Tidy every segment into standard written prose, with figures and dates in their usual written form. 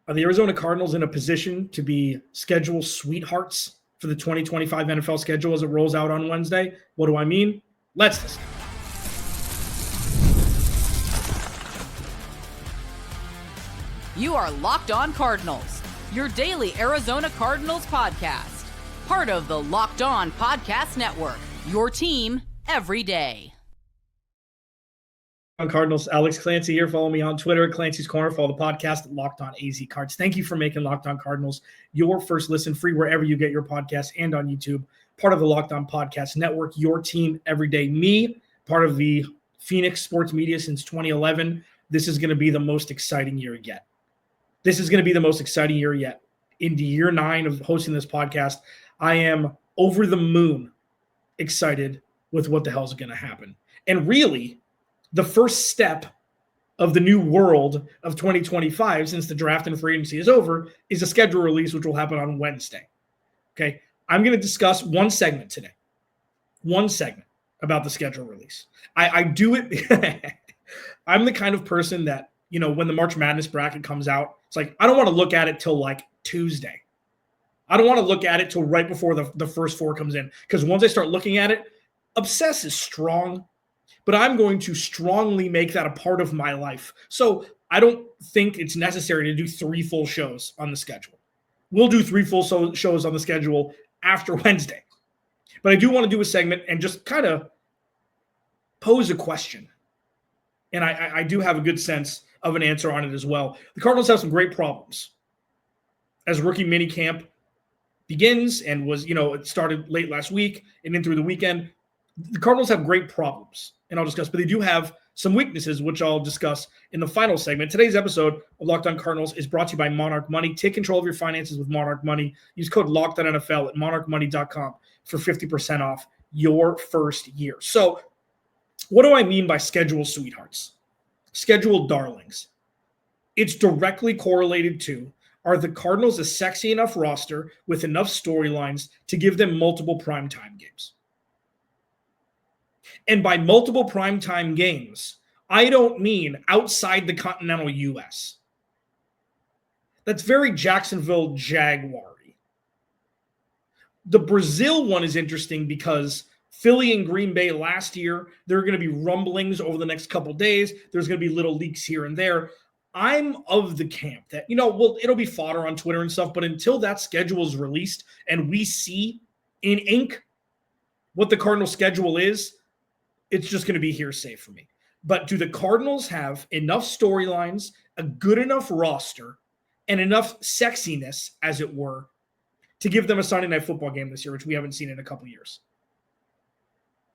Are the Arizona Cardinals in a position to be schedule sweethearts for the 2025 NFL schedule as it rolls out on Wednesday? What do I mean? Let's discuss. You are Locked On Cardinals, your daily Arizona Cardinals podcast. Part of the Locked On Podcast Network, your team every day. On Cardinals, Alex Clancy here. Follow me on Twitter, Clancy's Corner. Follow the podcast at Locked On AZ Cards. Thank you for making Locked On Cardinals your first listen, free wherever you get your podcasts and on YouTube. Part of the Locked On Podcast Network, your team every day. Me, part of the Phoenix sports media since 2011. This is going to be the most exciting year yet. This is going to be the most exciting year yet. Into year 9 of hosting this podcast, I am over the moon excited with what the hell is going to happen. And really, the first step of the new world of 2025, since the draft and free agency is over, is a schedule release, which will happen on Wednesday. Okay, I'm going to discuss one segment today. One segment about the schedule release. I do it. I'm the kind of person that, you know, when the March Madness bracket comes out, it's like, I don't want to look at it till like Tuesday. I don't want to look at it till right before the first four comes in. Because once I start looking at it, obsess is strong. But I'm going to strongly make that a part of my life. So I don't think it's necessary to do 3 full shows on the schedule. We'll do 3 full shows on the schedule after Wednesday. But I do want to do a segment and just kind of pose a question. And I do have a good sense of an answer on it as well. The Cardinals have some great problems. As rookie minicamp begins and was, it started late last week and in through the weekend, the Cardinals have great problems, and I'll discuss, but they do have some weaknesses, which I'll discuss in the final segment. Today's episode of Locked On Cardinals is brought to you by Monarch Money. Take control of your finances with Monarch Money. Use code LOCKEDONNFL at monarchmoney.com for 50% off your first year. So what do I mean by schedule sweethearts? Schedule darlings. It's directly correlated to, are the Cardinals a sexy enough roster with enough storylines to give them multiple primetime games? And by multiple primetime games, I don't mean outside the continental U.S. That's very Jacksonville Jaguar-y. The Brazil one is interesting because Philly and Green Bay last year, there are going to be rumblings over the next couple days. There's going to be little leaks here and there. I'm of the camp that, it'll be fodder on Twitter and stuff, but until that schedule is released and we see in ink what the Cardinal schedule is, it's just going to be hearsay for me. But do the Cardinals have enough storylines, a good enough roster, and enough sexiness, as it were, to give them a Sunday Night Football game this year, which we haven't seen in a couple years?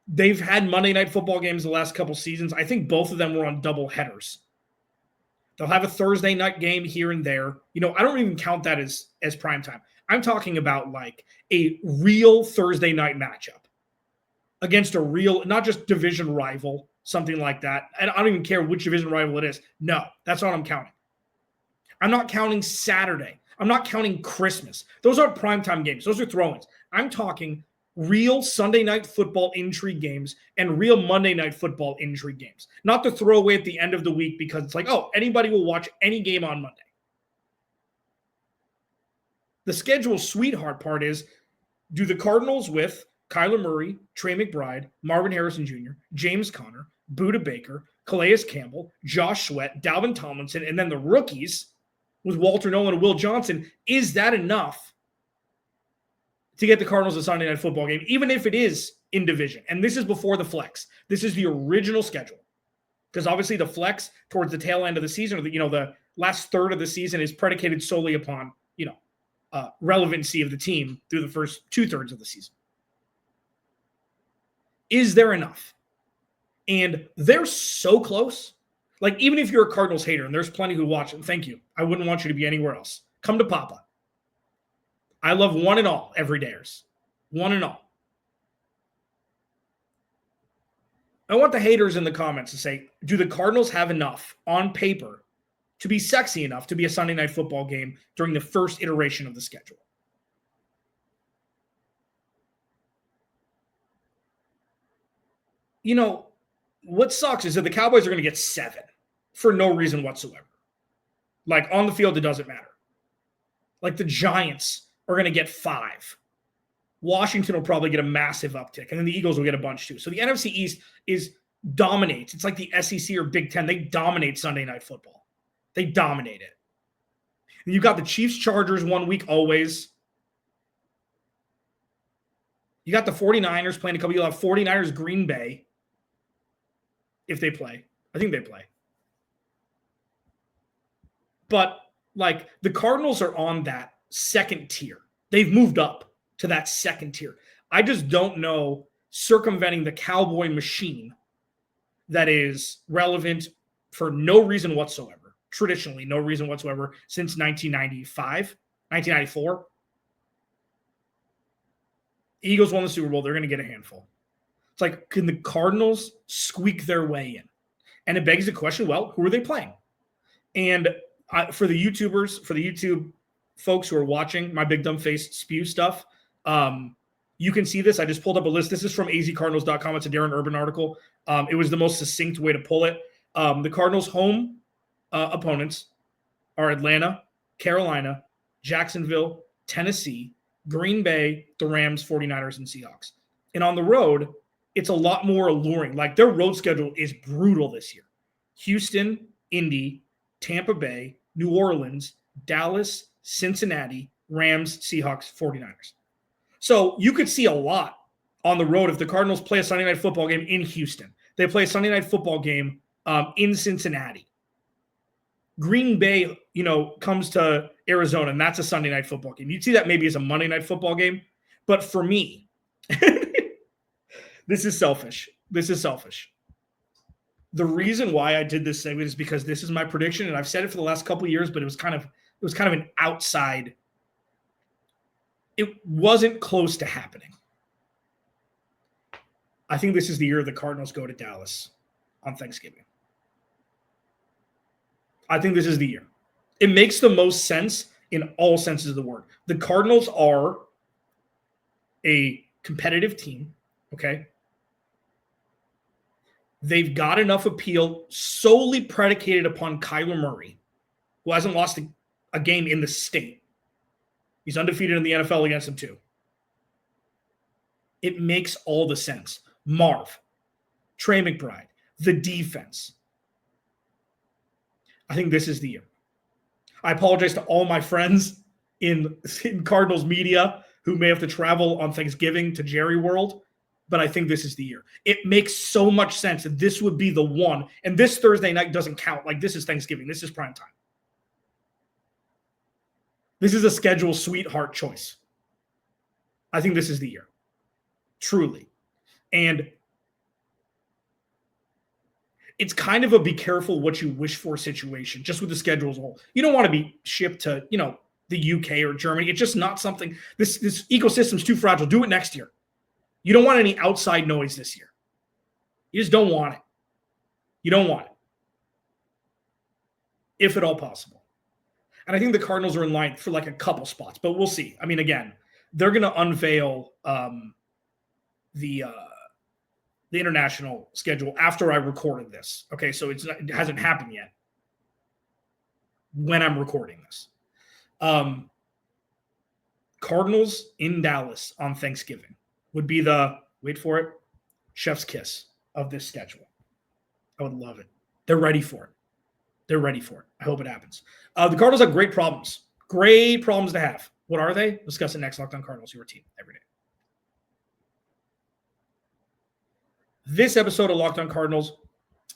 They've had Monday Night Football games the last couple seasons. I think both of them were on double headers. They'll have a Thursday night game here and there. I don't even count that as primetime. I'm talking about like a real Thursday night matchup against a real, not just division rival, something like that. And I don't even care which division rival it is. No, that's not what I'm counting. I'm not counting Saturday. I'm not counting Christmas. Those aren't primetime games. Those are throw-ins. I'm talking real Sunday night football intrigue games and real Monday night football intrigue games. Not the throwaway at the end of the week because it's like, oh, anybody will watch any game on Monday. The schedule sweetheart part is, do the Cardinals with Kyler Murray, Trey McBride, Marvin Harrison Jr., James Conner, Budda Baker, Calais Campbell, Josh Sweat, Dalvin Tomlinson, and then the rookies with Walter Nolan and Will Johnson, is that enough to get the Cardinals a Sunday Night Football game, even if it is in division? And this is before the flex. This is the original schedule. Because obviously the flex towards the tail end of the season, or the last third of the season, is predicated solely upon, relevancy of the team through the first 2/3 of the season. Is there enough? And they're so close. Like, even if you're a Cardinals hater, and there's plenty who watch it, thank you. I wouldn't want you to be anywhere else. Come to Papa. I love one and all everydayers. One and all. I want the haters in the comments to say, do the Cardinals have enough on paper to be sexy enough to be a Sunday Night Football game during the first iteration of the schedule? What sucks is that the Cowboys are going to get 7 for no reason whatsoever. Like, on the field, it doesn't matter. Like the Giants are going to get 5. Washington will probably get a massive uptick, and then the Eagles will get a bunch too. So the NFC East dominates. It's like the SEC or Big Ten. They dominate Sunday Night Football. They dominate it. And you've got the Chiefs, Chargers 1 week always. You got the 49ers playing a couple. You'll have 49ers, Green Bay, if they play. I think they play. But, like, the Cardinals are on that second tier. They've moved up to that second tier. I just don't know, circumventing the Cowboy machine that is relevant for no reason whatsoever. Traditionally, no reason whatsoever since 1995, 1994. Eagles won the Super Bowl. They're going to get a handful. It's like, can the Cardinals squeak their way in? And it begs the question, well, who are they playing? And for the YouTubers, for the YouTube folks who are watching my big dumb face spew stuff, you can see this. I just pulled up a list. This is from azcardinals.com. It's a Darren Urban article. It was the most succinct way to pull it. The Cardinals' home opponents are Atlanta, Carolina, Jacksonville, Tennessee, Green Bay, the Rams, 49ers, and Seahawks. And on the road, it's a lot more alluring. Like, their road schedule is brutal this year. Houston, Indy, Tampa Bay, New Orleans, Dallas, Cincinnati, Rams, Seahawks, 49ers. So you could see a lot on the road if the Cardinals play a Sunday Night Football game in Houston. They play a Sunday Night Football game in Cincinnati. Green Bay, comes to Arizona, and that's a Sunday Night Football game. You'd see that maybe as a Monday Night Football game. But for me, this is selfish. The reason why I did this segment is because this is my prediction, and I've said it for the last couple of years, but it was kind of an outside. It wasn't close to happening. I think this is the year the Cardinals go to Dallas on Thanksgiving. I think this is the year. It makes the most sense in all senses of the word. The Cardinals are a competitive team, okay? They've got enough appeal solely predicated upon Kyler Murray, who hasn't lost a game in the state. He's undefeated in the NFL against them too. It makes all the sense. Marv, Trey McBride, the defense. I think this is the year. I apologize to all my friends in Cardinals media who may have to travel on Thanksgiving to Jerry World, but I think this is the year. It makes so much sense that this would be the one, and this Thursday night doesn't count. Like, this is Thanksgiving. This is prime time. This is a schedule sweetheart choice. I think this is the year. Truly. And it's kind of a be careful what you wish for situation, just with the schedule as a whole. You don't want to be shipped to, the UK or Germany. It's just not something. This ecosystem's too fragile. Do it next year. You don't want any outside noise this year. You just don't want it. You don't want it. If at all possible. And I think the Cardinals are in line for like a couple spots, but we'll see. I mean, again, they're going to unveil the international schedule after I recorded this. Okay, so it hasn't happened yet when I'm recording this. Cardinals in Dallas on Thanksgiving would be the, wait for it, chef's kiss of this schedule. I would love it. They're ready for it. I hope it happens. The Cardinals have great problems. Great problems to have. What are they? Discuss it next. Locked On Cardinals, your team every day. This episode of Locked On Cardinals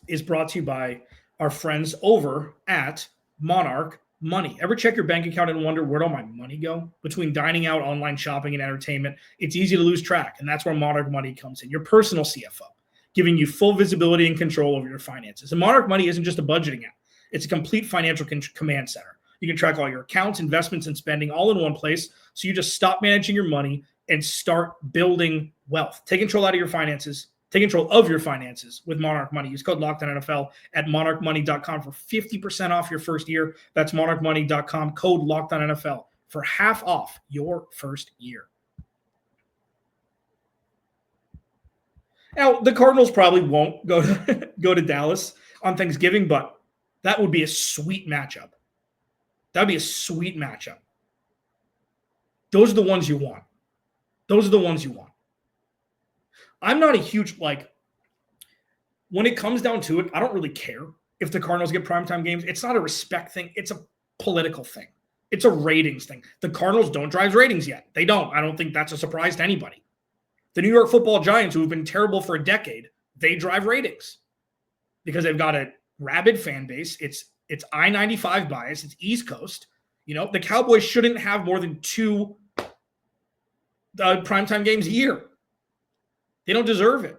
is brought to you by our friends over at Monarch Money. Ever check your bank account and wonder, where'd all my money go? Between dining out, online shopping, and entertainment, it's easy to lose track, and that's where Monarch Money comes in, your personal CFO, giving you full visibility and control over your finances. And Monarch Money isn't just a budgeting app. It's a complete financial command center. You can track all your accounts, investments, and spending all in one place, so you just stop managing your money and start building wealth. Take control of your finances with Monarch Money. Use code LOCKEDONNFL at monarchmoney.com for 50% off your first year. That's monarchmoney.com, code LOCKEDONNFL for half off your first year. Now, the Cardinals probably won't go to Dallas on Thanksgiving, but that would be a sweet matchup. That would be a sweet matchup. Those are the ones you want. Those are the ones you want. I'm not a huge, when it comes down to it, I don't really care if the Cardinals get primetime games. It's not a respect thing. It's a political thing. It's a ratings thing. The Cardinals don't drive ratings yet. They don't. I don't think that's a surprise to anybody. The New York Football Giants, who have been terrible for a decade, they drive ratings because they've got a rabid fan base. It's I-95 bias. It's East Coast. The Cowboys shouldn't have more than 2 primetime games a year. They don't deserve it.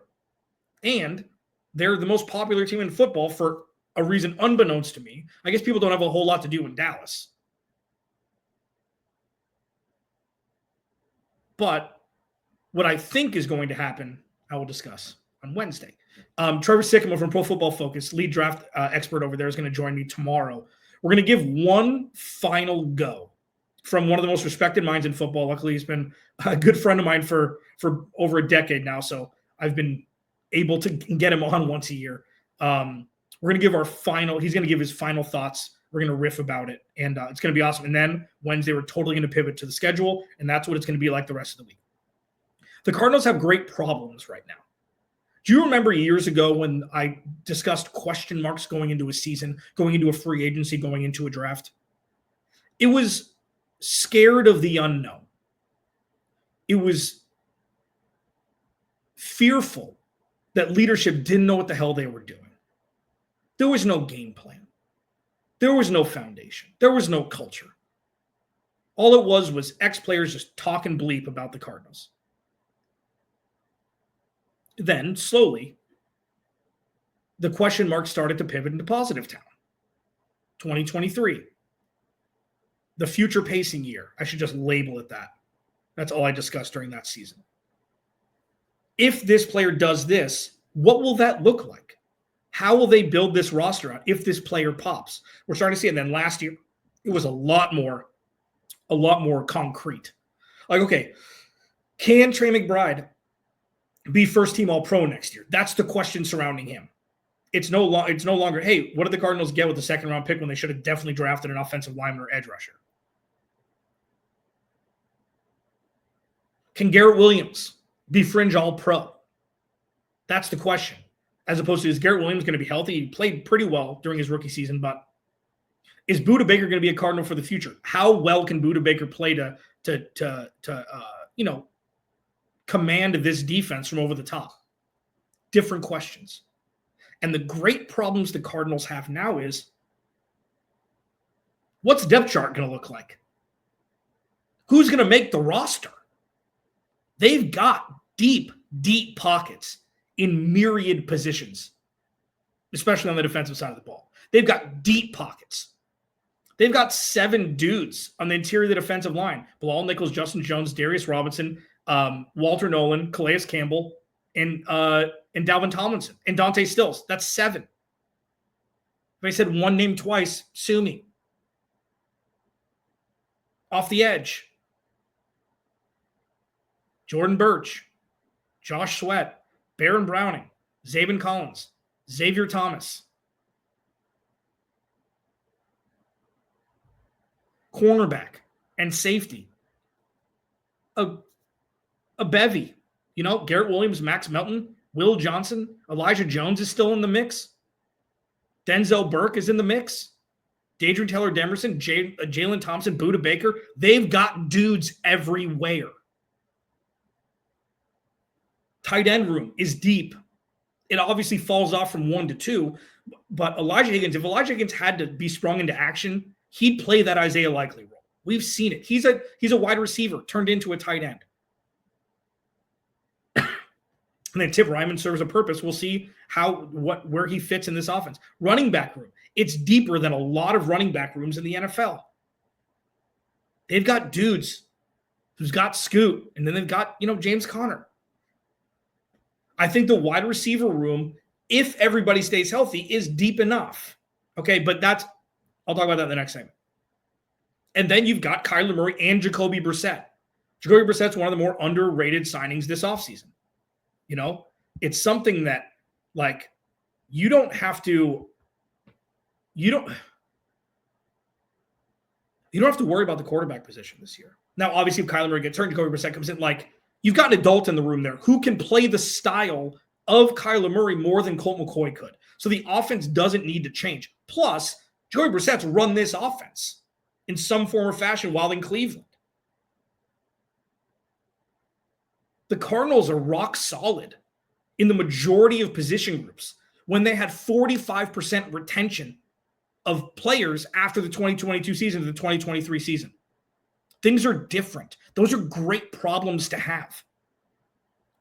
And they're the most popular team in football for a reason unbeknownst to me. I guess people don't have a whole lot to do in Dallas. But what I think is going to happen, I will discuss on Wednesday. Trevor Sycamore from Pro Football Focus, lead draft expert over there, is going to join me tomorrow. We're going to give one final go from one of the most respected minds in football. Luckily, he's been a good friend of mine for over a decade now, so I've been able to get him on once a year. We're going to give he's going to give his final thoughts. We're going to riff about it, and it's going to be awesome. And then Wednesday, we're totally going to pivot to the schedule, and that's what it's going to be like the rest of the week. The Cardinals have great problems right now. Do you remember years ago when I discussed question marks going into a season, going into a free agency, going into a draft? It was scared of the unknown. It was fearful that leadership didn't know what the hell they were doing. There was no game plan. There was no foundation. There was no culture. All it was ex-players just talking bleep about the Cardinals. Then, slowly, the question marks started to pivot into positive town. 2023. The future pacing year. I should just label it that. That's all I discussed during that season. If this player does this, what will that look like? How will they build this roster out if this player pops? We're starting to see it. And then last year, it was a lot more concrete. Okay, can Trey McBride be first team All-Pro next year? That's the question surrounding him. It's no longer, hey, what did the Cardinals get with the second round pick when they should have definitely drafted an offensive lineman or edge rusher? Can Garrett Williams be fringe All-Pro? That's the question. As opposed to, is Garrett Williams going to be healthy? He played pretty well during his rookie season, but is Budda Baker going to be a Cardinal for the future? How well can Budda Baker play to command this defense from over the top? Different questions. And the great problems the Cardinals have now is, what's depth chart going to look like? Who's going to make the roster? They've got deep pockets in myriad positions, especially on the defensive side of the ball. They've got deep pockets. They've got 7 dudes on the interior of the defensive line: Bilal Nichols, Justin Jones, Darius Robinson, Walter Nolan, Calais Campbell, and Dalvin Tomlinson, and Dante Stills. That's 7. If I said one name twice, sue me. Off the edge: Jordan Birch, Josh Sweat, Baron Browning, Zaven Collins, Xavier Thomas. Cornerback and safety, a bevy. Garrett Williams, Max Melton, Will Johnson, Elijah Jones is still in the mix. Denzel Burke is in the mix. Dadrian Taylor Demerson, Jalen Thompson, Budda Baker. They've got dudes everywhere. Tight end room is deep. It obviously falls off from 1 to 2, but if Elijah Higgins had to be sprung into action, he'd play that Isaiah Likely role. We've seen it. He's a wide receiver turned into a tight end. And then Tip Ryman serves a purpose. We'll see where he fits in this offense. Running back room. It's deeper than a lot of running back rooms in the NFL. They've got dudes who's got Scoot, and then they've got, James Conner. I think the wide receiver room, if everybody stays healthy, is deep enough. Okay, but I'll talk about that in the next segment. And then you've got Kyler Murray and Jacoby Brissett. Jacoby Brissett's one of the more underrated signings this offseason. It's something that, you don't have to – You don't have to worry about the quarterback position this year. Now, obviously, if Kyler Murray gets hurt, Jacoby Brissett comes in, like, you've got an adult in the room there who can play the style of Kyler Murray more than Colt McCoy could. So the offense doesn't need to change. Plus, Jacoby Brissett's run this offense in some form or fashion while in Cleveland. The Cardinals are rock solid in the majority of position groups when they had 45% retention of players after the 2022 season to the 2023 season. Things are different. Those are great problems to have.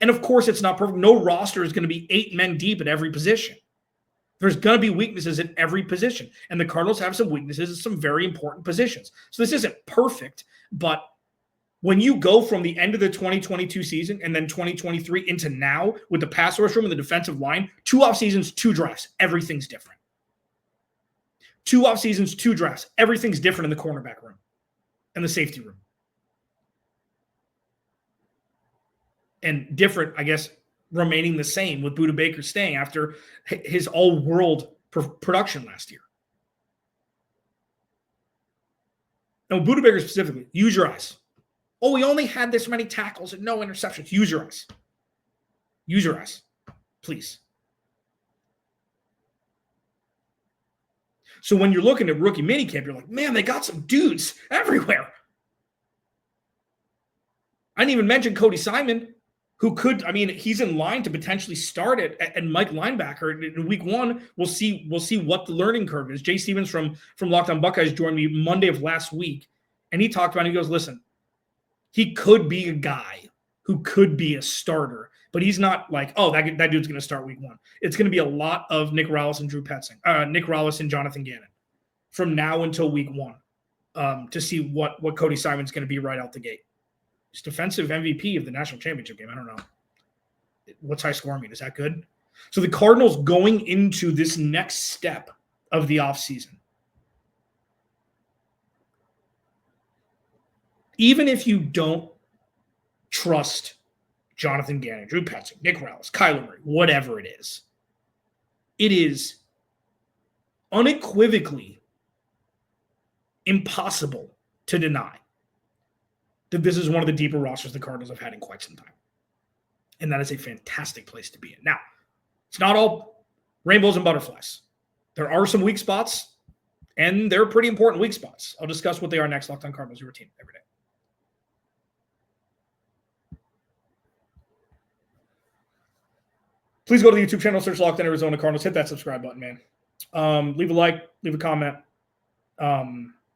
And of course, it's not perfect. No roster is going to be 8 men deep at every position. There's going to be weaknesses at every position. And the Cardinals have some weaknesses at some very important positions. So this isn't perfect, but when you go from the end of the 2022 season and then 2023 into now with the pass rush room and the defensive line, 2 offseasons, 2 drafts, everything's different. 2 offseasons, 2 drafts, everything's different in the cornerback room and the safety room. And different, I guess, remaining the same with Budda Baker staying after his all-world production last year. And with Budda Baker specifically, use your eyes. Oh, we only had this many tackles and no interceptions. Use your eyes. Use your eyes, please. So when you're looking at rookie minicamp, you're like, man, they got some dudes everywhere. I didn't even mention Cody Simon, who could, I mean, he's in line to potentially start it at Mike linebacker in week 1. We'll see what the learning curve is. Jay Stevens from Locked On Buckeyes joined me Monday of last week, and he talked about it. He goes, listen, he could be a guy who could be a starter, but he's not like, oh, that dude's going to start week 1. It's going to be a lot of Nick Rallis and Nick Rallis and Jonathan Gannon from now until week 1 to see what Cody Simon's going to be right out the gate. He's defensive MVP of the national championship game. I don't know. What's high score mean? Is that good? So the Cardinals going into this next step of the offseason, even if you don't trust Jonathan Gannon, Drew Petzing, Nick Rallis, Kyler Murray, whatever it is unequivocally impossible to deny that this is one of the deeper rosters the Cardinals have had in quite some time. And that is a fantastic place to be in. Now, it's not all rainbows and butterflies. There are some weak spots, and they're pretty important weak spots. I'll discuss what they are next. Locked On Cardinals, your team every day. Please go to the YouTube channel, search Locked On Arizona Cardinals. Hit that subscribe button, man. Leave a like, leave a comment.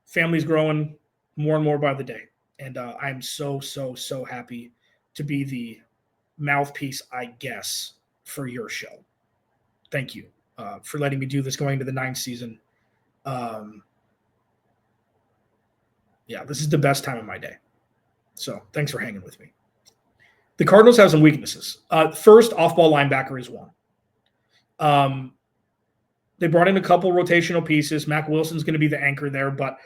Family's growing more and more by the day. And I'm so happy to be the mouthpiece, I guess, for your show. Thank you for letting me do this going into the 9th season. Yeah, this is the best time of my day. So thanks for hanging with me. The Cardinals have some weaknesses. First, off-ball linebacker is one. They brought in a couple rotational pieces. Mac Wilson's going to be the anchor there. But,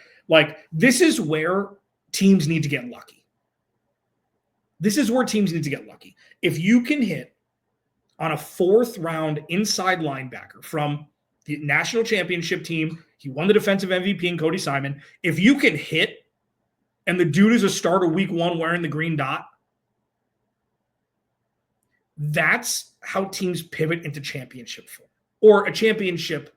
this is where teams need to get lucky. This is where teams need to get lucky. If you can hit on a 4th-round inside linebacker from the national championship team, he won the defensive MVP in Cody Simon. If you can hit and the dude is a starter week 1 wearing the green dot, that's how teams pivot into championship form or a championship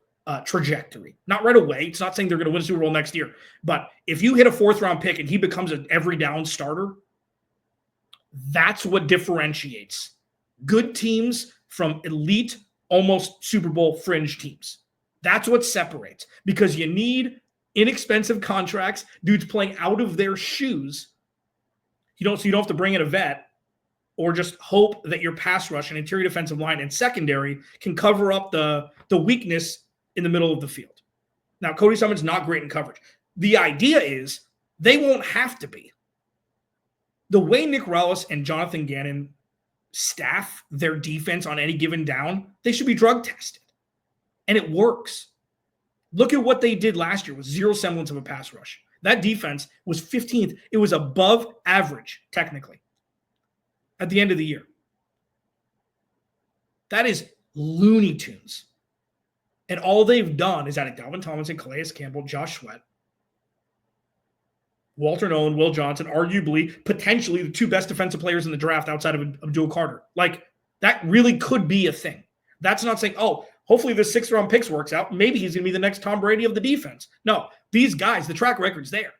trajectory. Not right away. It's not saying they're going to win a Super Bowl next year. But if you hit a 4th-round pick and he becomes an every down starter, that's what differentiates good teams from elite, almost Super Bowl fringe teams. That's what separates, because you need inexpensive contracts, dudes playing out of their shoes. So you don't have to bring in a vet or just hope that your pass rush and interior defensive line and secondary can cover up the weakness in the middle of the field. Now, Cody Simon's not great in coverage. The idea is they won't have to be. The way Nick Rallis and Jonathan Gannon staff their defense on any given down, they should be drug tested. And it works. Look at what they did last year with zero semblance of a pass rush. That defense was 15th. It was above average, technically, at the end of the year. That is Looney Tunes. And all they've done is added Dalvin Tomlinson, Calais, Campbell, Josh Sweat. Walter Nolan, Will Johnson, arguably, potentially the two best defensive players in the draft outside of Abdul Carter. Like, that really could be a thing. That's not saying, oh, hopefully this 6th round picks works out. Maybe he's going to be the next Tom Brady of the defense. No, these guys, the track record's there.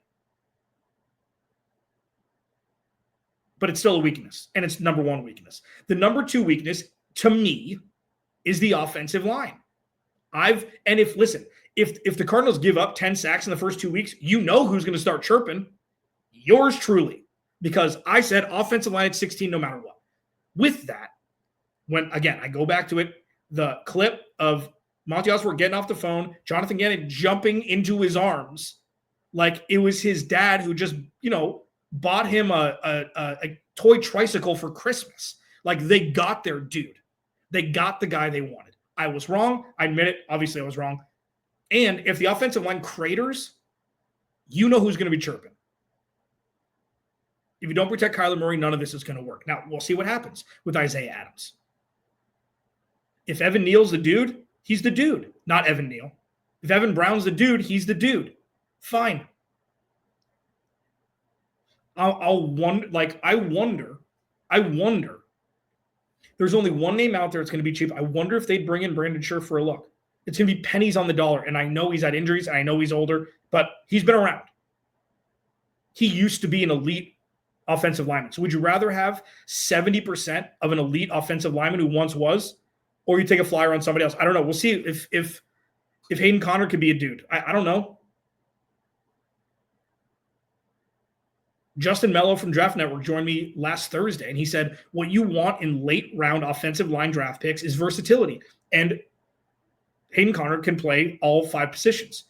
But it's still a weakness, and it's number one weakness. The number 2 weakness, to me, is the offensive line. If the Cardinals give up 10 sacks in the first 2 weeks, you know who's going to start chirping. Yours truly. Because I said offensive line at 16 no matter what. With that, when, again, I go back to it, the clip of Monty Osborne getting off the phone, Jonathan Gannon jumping into his arms like it was his dad who just, bought him a toy tricycle for Christmas. Like, they got their dude. They got the guy they wanted. I was wrong. I admit it. Obviously, I was wrong. And if the offensive line craters, you know who's going to be chirping. If you don't protect Kyler Murray, none of this is going to work. Now, we'll see what happens with Isaiah Adams. If Evan Neal's the dude, he's the dude, not Evan Neal. If Evan Brown's the dude, he's the dude. Fine. I wonder. There's only one name out there that's going to be cheap. I wonder if they'd bring in Brandon Scherff for a look. It's going to be pennies on the dollar. And I know he's had injuries, and I know he's older, but he's been around. He used to be an elite offensive lineman. So would you rather have 70% of an elite offensive lineman who once was, or you take a flyer on somebody else? I don't know. We'll see if Hayden Conner could be a dude. I don't know. Justin Mello from Draft Network joined me last Thursday, and he said, what you want in late-round offensive line draft picks is versatility. And Hayden Conner can play all 5 positions.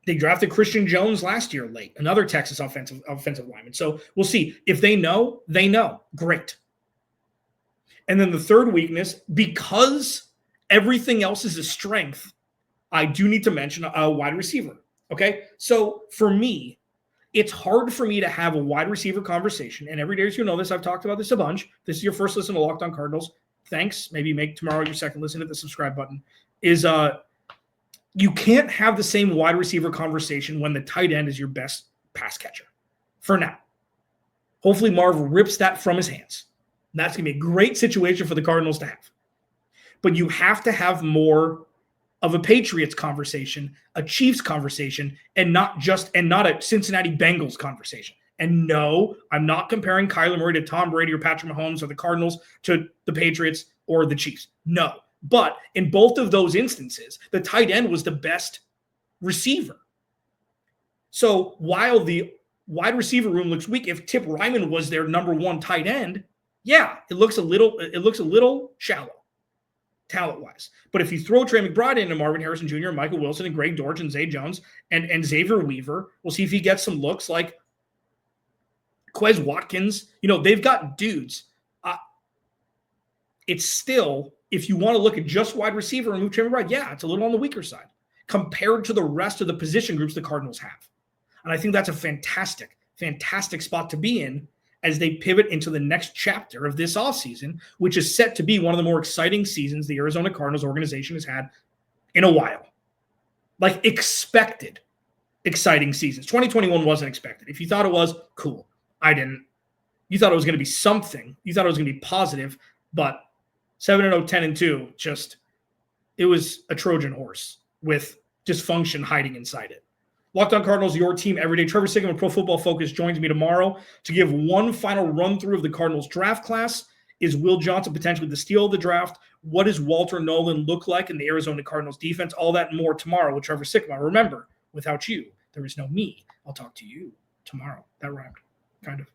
They drafted Christian Jones last year late, another Texas offensive lineman. So we'll see. If they know, they know. Great. And then the third weakness, because everything else is a strength, I do need to mention a wide receiver. Okay? So for me, it's hard for me to have a wide receiver conversation. And every day, as you know this, I've talked about this a bunch. This is your first listen to Locked On Cardinals. Thanks. Maybe make tomorrow your second listen. Hit the subscribe button. You can't have the same wide receiver conversation when the tight end is your best pass catcher. For now. Hopefully Marv rips that from his hands. That's going to be a great situation for the Cardinals to have. But you have to have more of a Patriots conversation, a Chiefs conversation, and not a Cincinnati Bengals conversation. And no, I'm not comparing Kyler Murray to Tom Brady or Patrick Mahomes or the Cardinals to the Patriots or the Chiefs. No. But in both of those instances, the tight end was the best receiver. So while the wide receiver room looks weak, if Tip Ryman was their number 1 tight end, yeah, it looks a little shallow talent-wise. But if you throw Trey McBride into Marvin Harrison Jr., and Michael Wilson, and Greg Dortch, and Zay Jones, and Xavier Weaver, we'll see if he gets some looks like Quez Watkins. They've got dudes. It's still, if you want to look at just wide receiver and move Trey McBride, yeah, it's a little on the weaker side compared to the rest of the position groups the Cardinals have. And I think that's a fantastic, fantastic spot to be in as they pivot into the next chapter of this offseason, which is set to be one of the more exciting seasons the Arizona Cardinals organization has had in a while. Like, expected exciting seasons. 2021 wasn't expected. If you thought it was, cool. I didn't. You thought it was going to be something. You thought it was going to be positive, but 7-0, 10-2, it was a Trojan horse with dysfunction hiding inside it. Locked On Cardinals, your team every day. Trevor Sigmund, Pro Football Focus, joins me tomorrow to give one final run-through of the Cardinals draft class. Is Will Johnson potentially the steal of the draft? What does Walter Nolan look like in the Arizona Cardinals defense? All that and more tomorrow with Trevor Sigmund. Remember, without you, there is no me. I'll talk to you tomorrow. That rhymed, kind of.